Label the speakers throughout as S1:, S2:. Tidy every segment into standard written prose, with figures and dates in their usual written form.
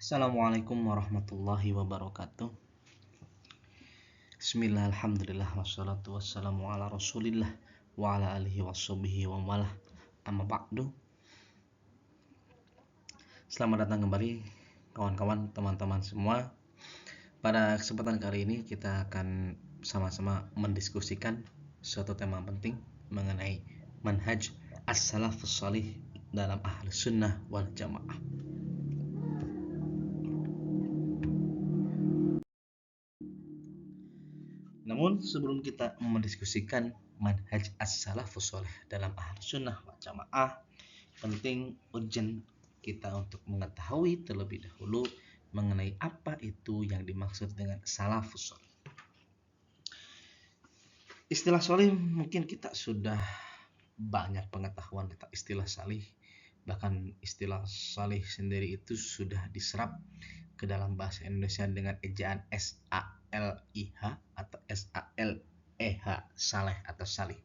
S1: Assalamualaikum warahmatullahi wabarakatuh. Bismillah, alhamdulillah, wassalatu wassalamu ala rasulillah wa ala alihi washabihi wa malah, amma ba'du. Selamat datang kembali kawan-kawan, teman-teman semua. Pada kesempatan kali ini kita akan sama-sama mendiskusikan suatu tema penting mengenai manhaj as-salafus salih dalam ahli sunnah wal jamaah. Namun sebelum kita mendiskusikan manhaj as-salafus salih dalam ahli sunnah wal jamaah, penting urgent kita untuk mengetahui terlebih dahulu mengenai apa itu yang dimaksud dengan salafus salih. Istilah salih mungkin kita sudah banyak pengetahuan tentang istilah salih. Bahkan istilah salih sendiri itu sudah diserap ke dalam bahasa Indonesia dengan ejaan S-A-L-I-H atau S-A-L-E-H, saleh atau salih.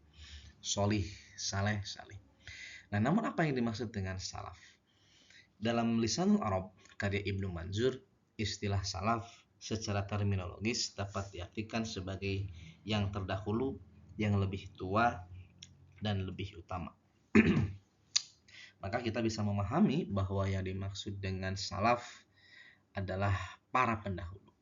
S1: Solih, saleh, salih. Nah, namun apa yang dimaksud dengan salaf? Dalam Lisanul Arab karya Ibnu Manzur, istilah salaf secara terminologis dapat diartikan sebagai yang terdahulu, yang lebih tua, dan lebih utama. Maka kita bisa memahami bahwa yang dimaksud dengan salaf adalah para pendahulu.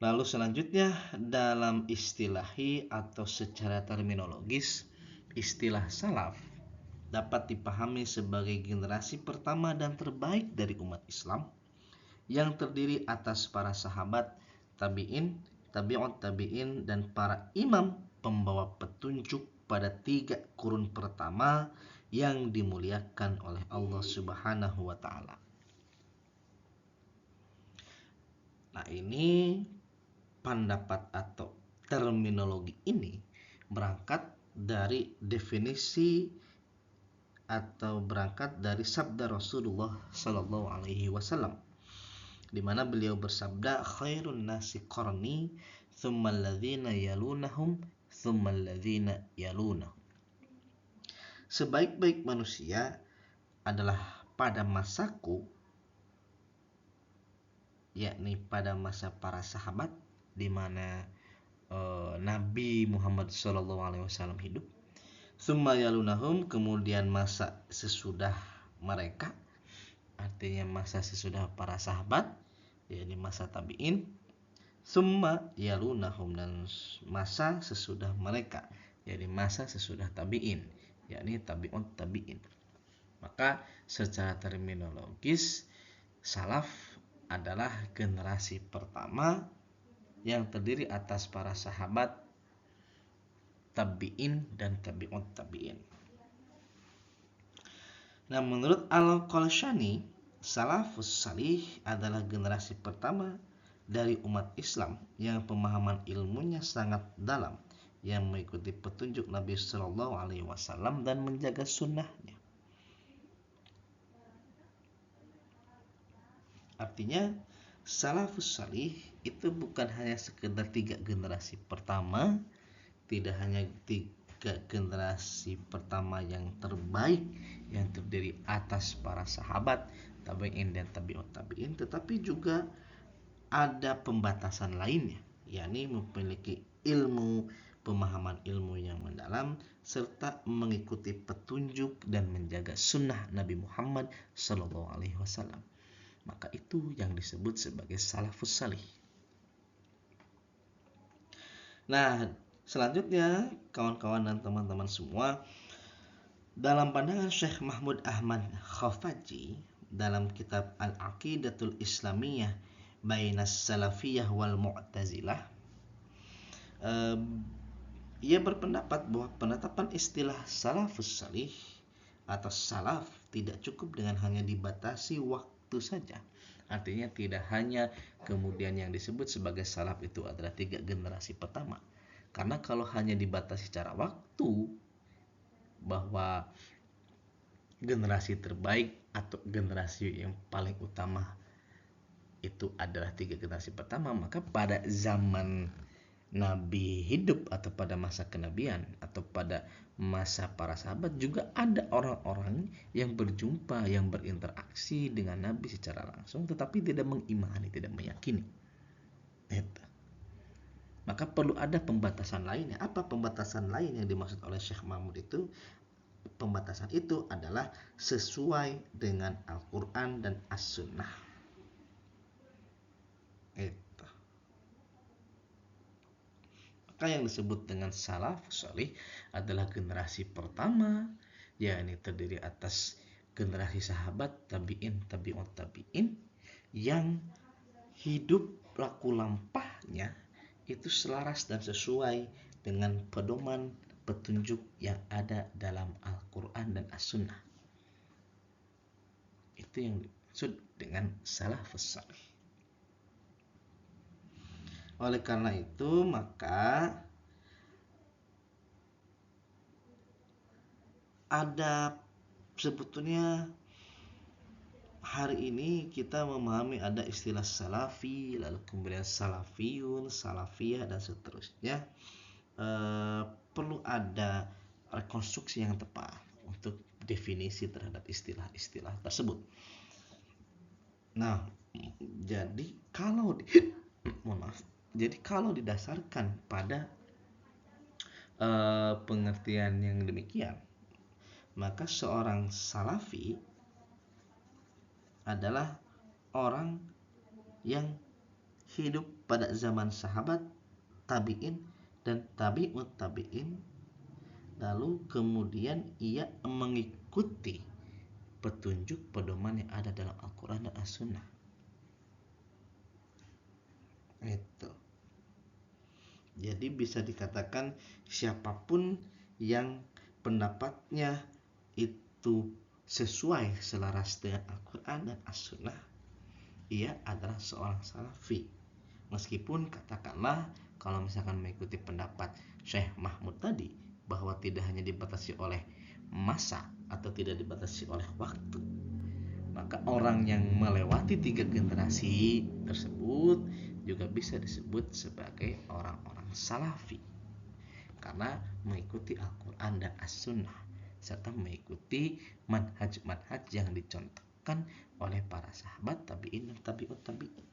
S1: Lalu selanjutnya dalam istilahi atau secara terminologis, istilah salaf dapat dipahami sebagai generasi pertama dan terbaik dari umat Islam yang terdiri atas para sahabat, tabi'in, tabi'ut tabi'in, dan para imam pembawa petunjuk pada 3 kurun pertama yang dimuliakan oleh Allah Subhanahu wa ta'ala. Nah, ini pendapat atau terminologi ini berangkat dari definisi atau berangkat dari sabda Rasulullah Sallallahu Alaihi Wasallam, di mana beliau bersabda, khairun nasi qarni, thumma alladhina yalunahum, thumma alladhina yalunahum. Sebaik-baik manusia adalah pada masaku, yakni pada masa para sahabat, di mana Nabi Muhammad SAW hidup. Tsumma yalunahum, kemudian masa sesudah mereka, artinya masa sesudah para sahabat, yakni masa tabi'in. Tsumma yalunahum, dan masa sesudah mereka, yakni masa sesudah tabi'in, yakni tabi'ut tabi'in. Maka secara terminologis salaf adalah generasi pertama yang terdiri atas para sahabat, tabi'in, dan tabi'ut tabi'in. Nah, menurut Al-Qalshani, salafus salih adalah generasi pertama dari umat Islam yang pemahaman ilmunya sangat dalam, yang mengikuti petunjuk Nabi Sallallahu Alaihi Wasallam dan menjaga sunnahnya. Artinya salafus salih itu bukan hanya sekedar 3 generasi pertama, tidak hanya 3 generasi pertama yang terbaik yang terdiri atas para sahabat, tabi'in, dan tabi'ut tabi'in, tetapi juga ada pembatasan lainnya, yakni memiliki ilmu, pemahaman ilmu yang mendalam, serta mengikuti petunjuk dan menjaga sunnah Nabi Muhammad SAW. Maka itu yang disebut sebagai salafus salih. Nah, selanjutnya kawan-kawan dan teman-teman semua, dalam pandangan Syekh Mahmud Ahmad Khafaji dalam kitab Al-Aqidatul Islamiyah Bainas Salafiyah wal Mu'tazilah, ia berpendapat bahwa penetapan istilah salafus salih atau salaf tidak cukup dengan hanya dibatasi waktu saja. Artinya tidak hanya kemudian yang disebut sebagai salaf itu adalah 3 generasi pertama. Karena kalau hanya dibatasi secara waktu, bahwa generasi terbaik atau generasi yang paling utama itu adalah 3 generasi pertama, maka pada zaman Nabi hidup atau pada masa kenabian atau pada masa para sahabat juga ada orang-orang yang berjumpa, yang berinteraksi dengan Nabi secara langsung tetapi tidak mengimani, tidak meyakini. Itu. Maka perlu ada pembatasan lainnya. Apa pembatasan lain yang dimaksud oleh Syekh Mahmud itu? Pembatasan itu adalah sesuai dengan Al-Quran dan As-Sunnah. Itu. Maka yang disebut dengan salafus salih adalah generasi pertama, yakni terdiri atas generasi sahabat, tabi'in, tabi'ut tabi'in, yang hidup laku lampahnya itu selaras dan sesuai dengan pedoman petunjuk yang ada dalam Al-Quran dan As-Sunnah. Itu yang dimaksud dengan salafus salih. Oleh karena itu, maka ada sebetulnya hari ini kita memahami ada istilah salafi, lalu kemudian salafiyun, salafiyah, dan seterusnya. Perlu ada rekonstruksi yang tepat untuk definisi terhadap istilah-istilah tersebut. Nah, jadi kalau didasarkan pada pengertian yang demikian, maka seorang salafi adalah orang yang hidup pada zaman sahabat, tabi'in, dan tabi'ut tabi'in, lalu kemudian ia mengikuti petunjuk pedoman yang ada dalam Al-Quran dan As-Sunnah. Itu. Jadi bisa dikatakan siapapun yang pendapatnya itu sesuai selaras dengan Al-Quran dan As-Sunnah, ia adalah seorang salafi. Meskipun katakanlah kalau misalkan mengikuti pendapat Syekh Mahmud tadi, bahwa tidak hanya dibatasi oleh masa atau tidak dibatasi oleh waktu, maka orang yang melewati 3 generasi tersebut juga bisa disebut sebagai orang-orang salafi, karena mengikuti Al-Quran dan As-Sunnah serta mengikuti manhaj-manhaj yang dicontohkan oleh para sahabat, tabi'in, dan tabi'ut tabi'in.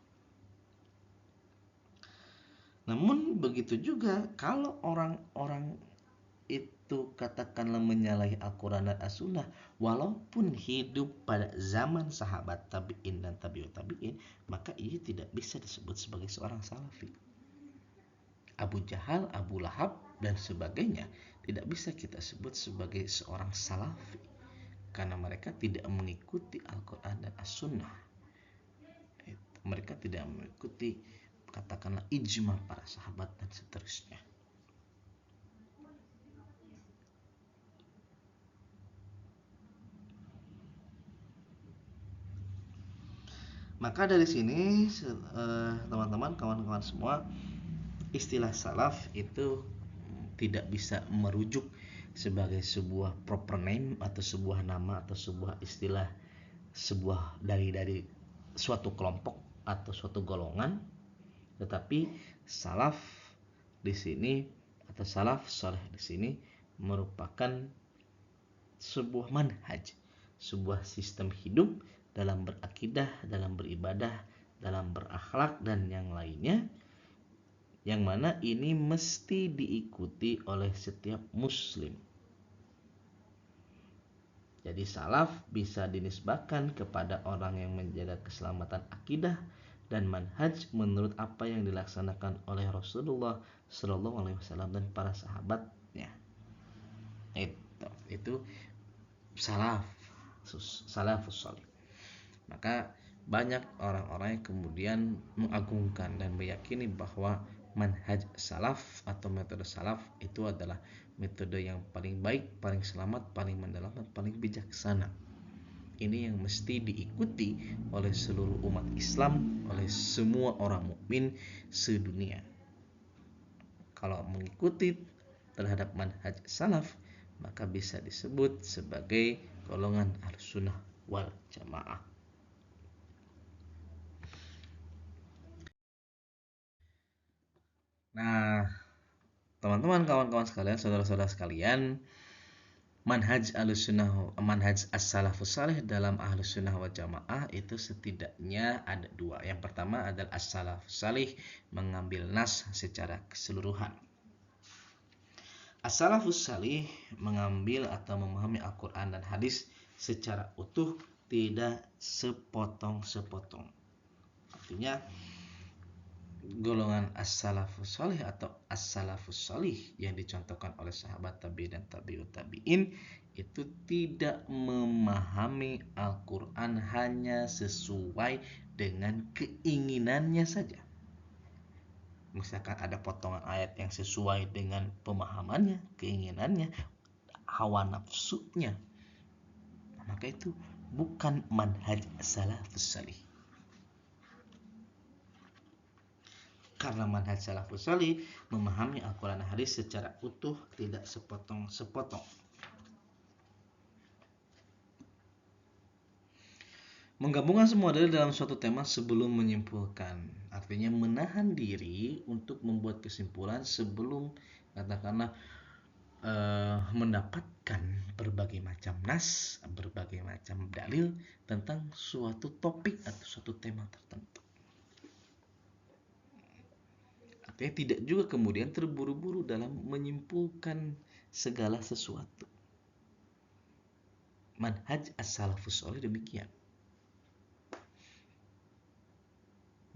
S1: Namun begitu juga kalau orang-orang itu katakanlah menyalahi Al-Quran dan As-Sunnah, walaupun hidup pada zaman sahabat, tabi'in, dan tabi'ut tabi'in, maka ia tidak bisa disebut sebagai seorang salafi. Abu Jahal, Abu Lahab, dan sebagainya tidak bisa kita sebut sebagai seorang salafi, karena mereka tidak mengikuti Al-Quran dan As-Sunnah. Mereka tidak mengikuti katakanlah ijma para sahabat dan seterusnya. Maka dari sini teman-teman, kawan-kawan semua, istilah salaf itu tidak bisa merujuk sebagai sebuah proper name atau sebuah nama atau sebuah istilah sebuah dari suatu kelompok atau suatu golongan, tetapi salaf di sini atau salaf saleh di sini merupakan sebuah manhaj, sebuah sistem hidup dalam berakidah, dalam beribadah, dalam berakhlak, dan yang lainnya, yang mana ini mesti diikuti oleh setiap muslim. Jadi salaf bisa dinisbahkan kepada orang yang menjaga keselamatan akidah dan manhaj menurut apa yang dilaksanakan oleh Rasulullah Shallallahu Alaihi Wasallam dan para sahabatnya. Itu salafus salih. Maka banyak orang-orang yang kemudian mengagungkan dan meyakini bahwa manhaj salaf atau metode salaf itu adalah metode yang paling baik, paling selamat, paling mendalam, dan paling bijaksana. Ini yang mesti diikuti oleh seluruh umat Islam, oleh semua orang mukmin sedunia. Kalau mengikuti terhadap manhaj salaf, maka bisa disebut sebagai golongan Ahlussunnah wal Jamaah. Nah, teman-teman, kawan-kawan sekalian, saudara-saudara sekalian, manhaj as-salafus salih dalam ahlus sunnah wal jamaah itu setidaknya ada dua. Yang pertama adalah as-salafus salih mengambil nas secara keseluruhan. As-salafus salih mengambil atau memahami Al-Quran dan hadis secara utuh, tidak sepotong-sepotong. Artinya golongan as-salafus salih atau as-salafus salih yang dicontohkan oleh sahabat tabi'in dan tabi'ut tabi'in itu tidak memahami Al-Quran hanya sesuai dengan keinginannya saja. Misalkan ada potongan ayat yang sesuai dengan pemahamannya, keinginannya, hawa nafsunya, maka itu bukan manhaj salafus salih. Karena manhaj salafus salih memahami Al-Quran dan hadis secara utuh, tidak sepotong-sepotong. Menggabungkan semua dalil dalam suatu tema sebelum menyimpulkan. Artinya menahan diri untuk membuat kesimpulan sebelum katakanlah mendapatkan berbagai macam nas, berbagai macam dalil tentang suatu topik atau suatu tema tertentu. Artinya tidak juga kemudian terburu-buru dalam menyimpulkan segala sesuatu. Manhaj as-salafus salih demikian.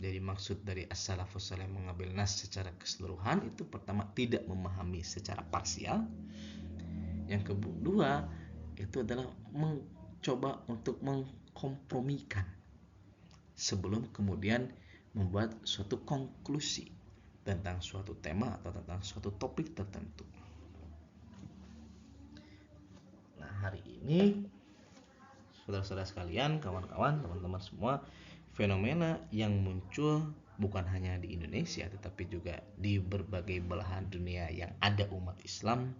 S1: Jadi maksud dari as-salafus salih mengambil nas secara keseluruhan itu pertama tidak memahami secara parsial. Yang kedua itu adalah mencoba untuk mengkompromikan sebelum kemudian membuat suatu konklusi tentang suatu tema atau tentang suatu topik tertentu. Nah, hari ini saudara-saudara sekalian, kawan-kawan, teman-teman semua, fenomena yang muncul bukan hanya di Indonesia tetapi juga di berbagai belahan dunia yang ada umat Islam,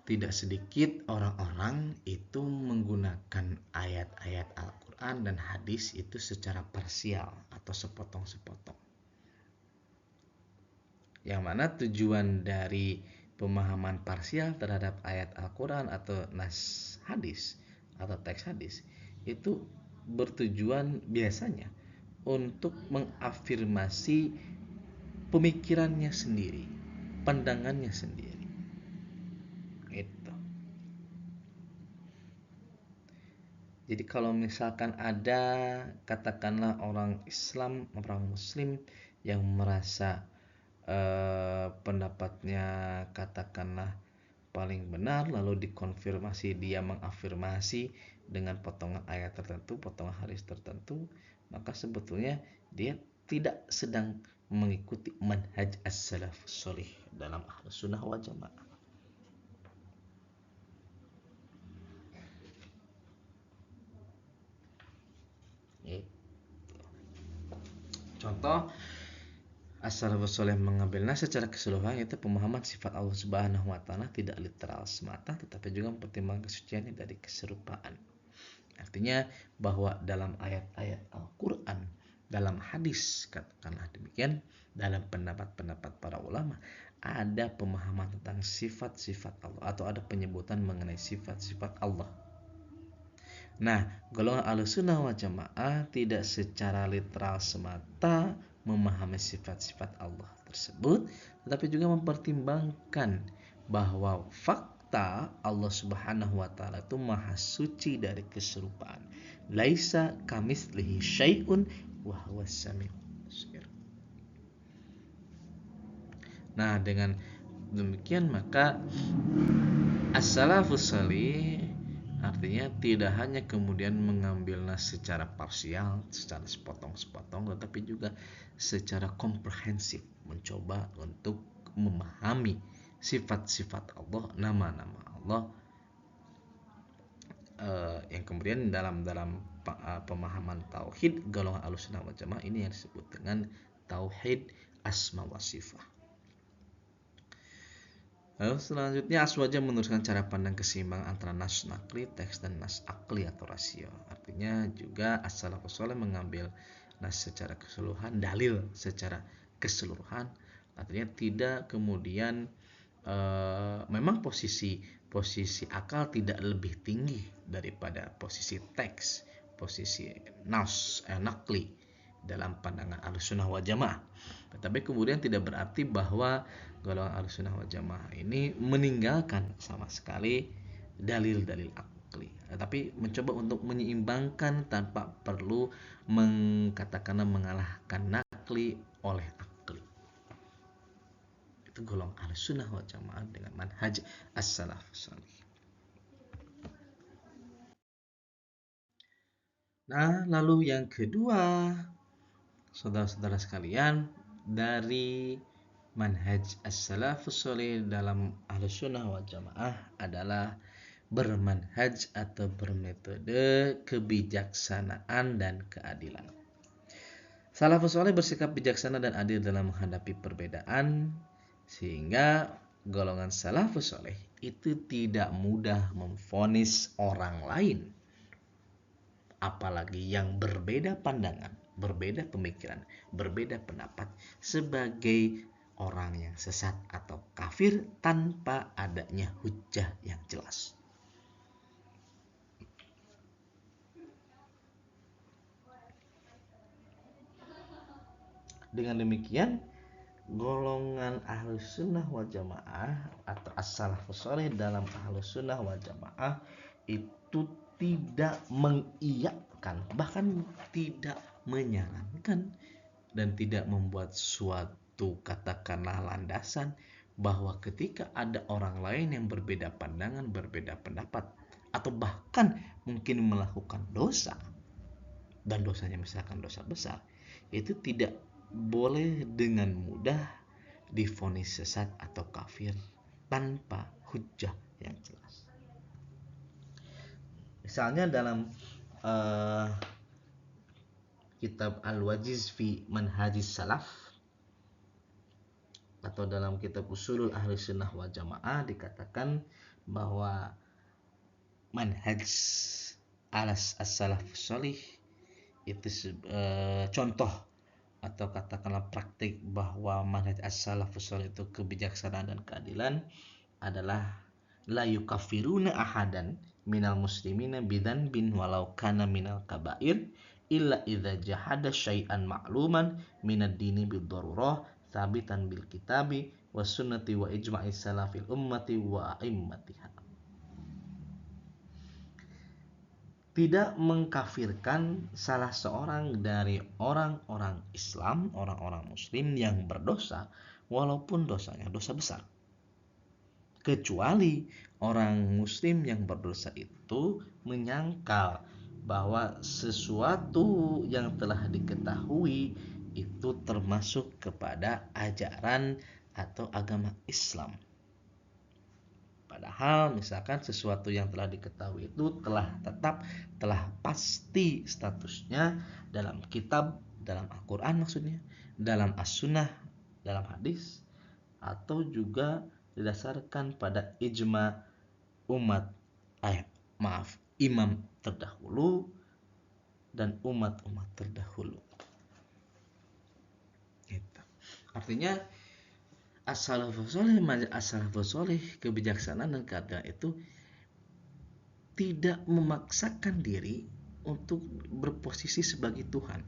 S1: tidak sedikit orang-orang itu menggunakan ayat-ayat Al-Quran dan hadis itu secara parsial atau sepotong-sepotong. Yang mana tujuan dari pemahaman parsial terhadap ayat Al-Quran atau nas hadis atau teks hadis itu bertujuan biasanya untuk mengafirmasi pemikirannya sendiri, pandangannya sendiri. Itu. Jadi kalau misalkan ada katakanlah orang Islam, orang Muslim yang merasa pendapatnya katakanlah paling benar, lalu dikonfirmasi, dia mengafirmasi dengan potongan ayat tertentu, potongan hadis tertentu, maka sebetulnya dia tidak sedang mengikuti manhaj as-salafus salih dalam ahlus sunnah wal jamaah. Contoh as-salafus salih mengambil nas secara keseluruhan yaitu pemahaman sifat Allah Subhanahu wa taala tidak literal semata tetapi juga mempertimbangkan kesuciannya dari keserupaan. Artinya bahwa dalam ayat-ayat Al-Quran, dalam hadis katakanlah demikian, dalam pendapat-pendapat para ulama ada pemahaman tentang sifat-sifat Allah atau ada penyebutan mengenai sifat-sifat Allah. Nah, golongan Ahlussunnah wal Jamaah tidak secara literal semata memahami sifat-sifat Allah tersebut, tetapi juga mempertimbangkan bahwa fakta Allah Subhanahu wa taala itu maha suci dari keserupaan. Laisa kamitslihi syai'un wa huwas samiul basir. Nah, dengan demikian maka as-salafus salih artinya tidak hanya kemudian mengambil nas secara parsial, secara sepotong-sepotong, tetapi juga secara komprehensif mencoba untuk memahami sifat-sifat Allah, nama-nama Allah, yang kemudian dalam pemahaman tauhid golongan Ahlussunnah wal Jamaah ini yang disebut dengan tauhid asma wa sifat. Lalu selanjutnya Aswaja meneruskan cara pandang keseimbangan antara nas nakli, teks, dan nas akli atau rasio. Artinya juga as-salafus salih mengambil nas secara keseluruhan, dalil secara keseluruhan. Artinya tidak kemudian memang posisi posisi akal tidak lebih tinggi daripada posisi teks, posisi nakli dalam pandangan Ahlussunnah wal Jamaah. Tetapi kemudian tidak berarti bahwa golongan Ahlussunnah wal Jamaah ini meninggalkan sama sekali dalil-dalil akli, tetapi mencoba untuk menyeimbangkan tanpa perlu mengalahkan nakli oleh akli. Itu golongan Ahlussunnah wal Jamaah dengan manhaj as-salafus salih. Nah, lalu yang kedua, saudara-saudara sekalian, dari manhaj as-salafus salih dalam Ahlussunnah wal Jamaah adalah bermanhaj atau bermetode kebijaksanaan dan keadilan. Salafus saleh bersikap bijaksana dan adil dalam menghadapi perbedaan, sehingga golongan salafus saleh itu tidak mudah memvonis orang lain, apalagi yang berbeda pandangan, berbeda pemikiran, berbeda pendapat, sebagai orang yang sesat atau kafir tanpa adanya hujjah yang jelas. Dengan demikian, golongan Ahlussunnah wal Jamaah atau as-salafus saleh dalam Ahlussunnah wal Jamaah itu tidak mengiyakan, bahkan tidak menyarankan dan tidak membuat suatu katakanlah landasan bahwa ketika ada orang lain yang berbeda pandangan, berbeda pendapat, atau bahkan mungkin melakukan dosa, dan dosanya misalkan dosa besar, itu tidak boleh dengan mudah divonis sesat atau kafir tanpa hujjah yang jelas. Misalnya dalam kitab Al-Wajiz fi Manhajis Salaf atau dalam kitab Usulul Ahlussunnah wal Jamaah dikatakan bahwa manhaj as-salafus salih itu contoh atau katakanlah praktik bahwa manhaj as-salafus salih itu kebijaksanaan dan keadilan adalah la yukafiruna ahadan minal muslimina bidzanbin walau kana minal kabair illa idza jahada syai'an ma'luman minad dini bid-darurah sabitan bil kitabi was sunnati wa ijma'i salafil ummati wa a'immatiha. Tidak mengkafirkan salah seorang dari orang-orang Islam, orang-orang Muslim yang berdosa, walaupun dosanya dosa besar. Kecuali orang Muslim yang berdosa itu menyangkal bahwa sesuatu yang telah diketahui itu termasuk kepada ajaran atau agama Islam. Padahal misalkan sesuatu yang telah diketahui itu telah pasti statusnya dalam kitab, dalam Al-Quran maksudnya, dalam As-Sunnah, dalam hadis, atau juga didasarkan pada ijma imam terdahulu dan umat-umat terdahulu. Gitu. Artinya as-salafus saleh kebijaksanaan dan keadilan itu tidak memaksakan diri untuk berposisi sebagai Tuhan.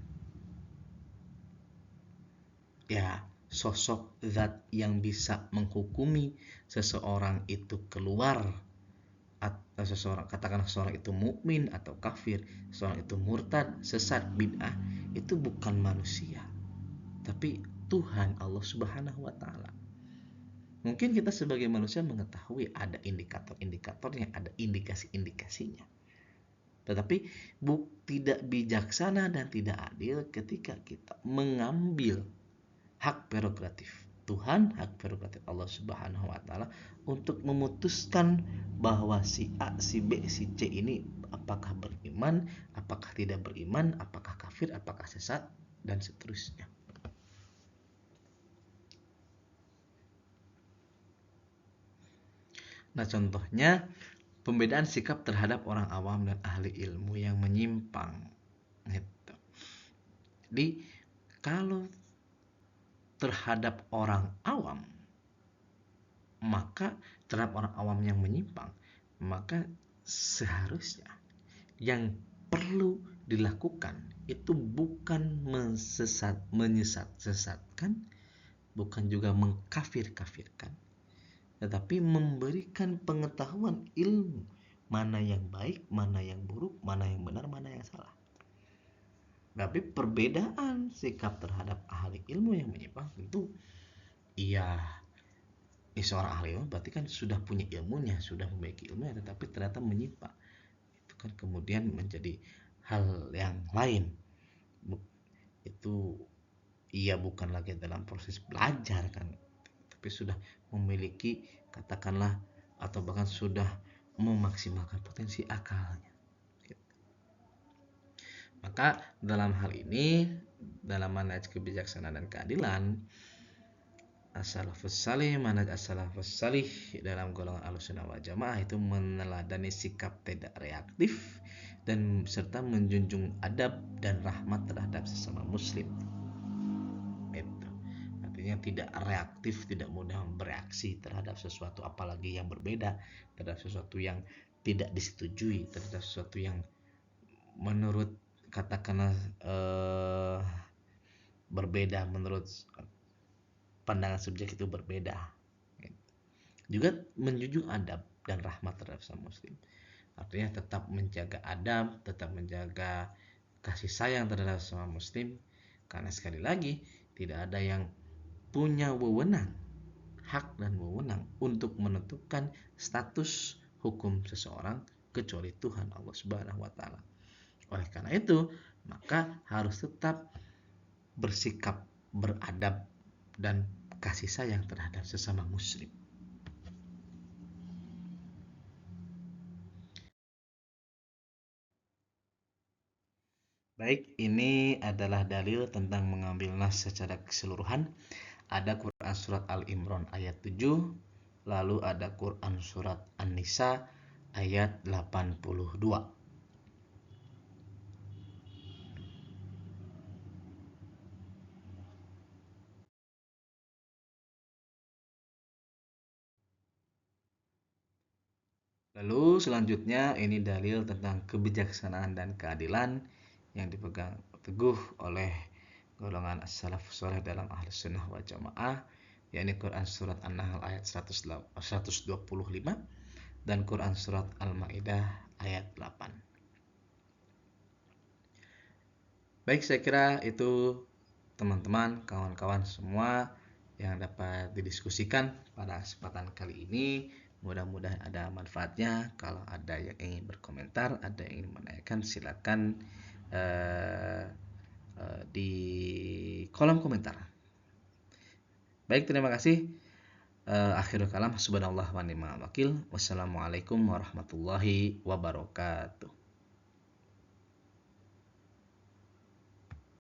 S1: Ya, sosok zat yang bisa menghukumi seseorang itu keluar, atau seseorang itu mukmin atau kafir, seseorang itu murtad, sesat, bid'ah, itu bukan manusia, tapi Tuhan Allah Subhanahu wa taala. Mungkin kita sebagai manusia mengetahui ada indikator-indikatornya, ada indikasi-indikasinya. Tetapi tidak bijaksana dan tidak adil ketika kita mengambil hak prerogatif Tuhan, hak prerogatif Allah Subhanahu wa taala untuk memutuskan bahwa si A, si B, si C ini apakah beriman, apakah tidak beriman, apakah kafir, apakah sesat, dan seterusnya. Nah, contohnya pembedaan sikap terhadap orang awam dan ahli ilmu yang menyimpang. Gitu. Jadi, kalau terhadap orang awam, maka terhadap orang awam yang menyimpang, maka seharusnya yang perlu dilakukan itu bukan menyesatkan, bukan juga mengkafir-kafirkan, tetapi memberikan pengetahuan ilmu, mana yang baik, mana yang buruk, mana yang benar, mana yang salah. Tapi perbedaan sikap terhadap ahli ilmu yang menyimpang tentu iya, seorang ahli ilmu berarti kan sudah punya ilmunya, sudah memiliki ilmunya, tetapi ternyata menyimpang. Itu kan kemudian menjadi hal yang lain. Itu ia bukan lagi dalam proses belajar kan, tapi sudah memiliki, katakanlah, atau bahkan sudah memaksimalkan potensi akalnya. Maka dalam hal ini, dalam manhaj kebijaksanaan dan keadilan, as-salafus salih, manhaj as-salafus salih dalam golongan Ahlussunnah wal Jamaah itu meneladani sikap tidak reaktif dan serta menjunjung adab dan rahmat terhadap sesama muslim. Itu artinya tidak reaktif, tidak mudah bereaksi terhadap sesuatu, apalagi yang berbeda, terhadap sesuatu yang tidak disetujui, terhadap sesuatu yang menurut, katakanlah, berbeda, menurut pandangan subjek itu berbeda. Juga menjunjung adab dan rahmat terhadap sesama muslim, artinya tetap menjaga adab, tetap menjaga kasih sayang terhadap sesama muslim, karena sekali lagi tidak ada yang punya wewenang, hak dan wewenang untuk menentukan status hukum seseorang kecuali Tuhan Allah Subhanahu wa taala. Oleh karena itu, maka harus tetap bersikap beradab dan kasih sayang terhadap sesama muslim. Baik, ini adalah dalil tentang mengambil nas secara keseluruhan. Ada Quran surat Al-Imran ayat 7, lalu ada Quran surat An-Nisa ayat 82. Lalu selanjutnya ini dalil tentang kebijaksanaan dan keadilan yang dipegang teguh oleh golongan as-salafus saleh dalam Ahlussunnah wal Jamaah, yakni Quran surat An-Nahl ayat 125 dan Quran surat Al-Maidah ayat 8. Baik, saya kira itu teman-teman, kawan-kawan semua yang dapat didiskusikan pada kesempatan kali ini. Mudah-mudahan ada manfaatnya. Kalau ada yang ingin berkomentar, ada yang ingin menanyakan, silakan di kolom komentar. Baik, terima kasih. Akhirul kalam, subhanallah wa ni'mal wakil. Wassalamualaikum warahmatullahi wabarakatuh.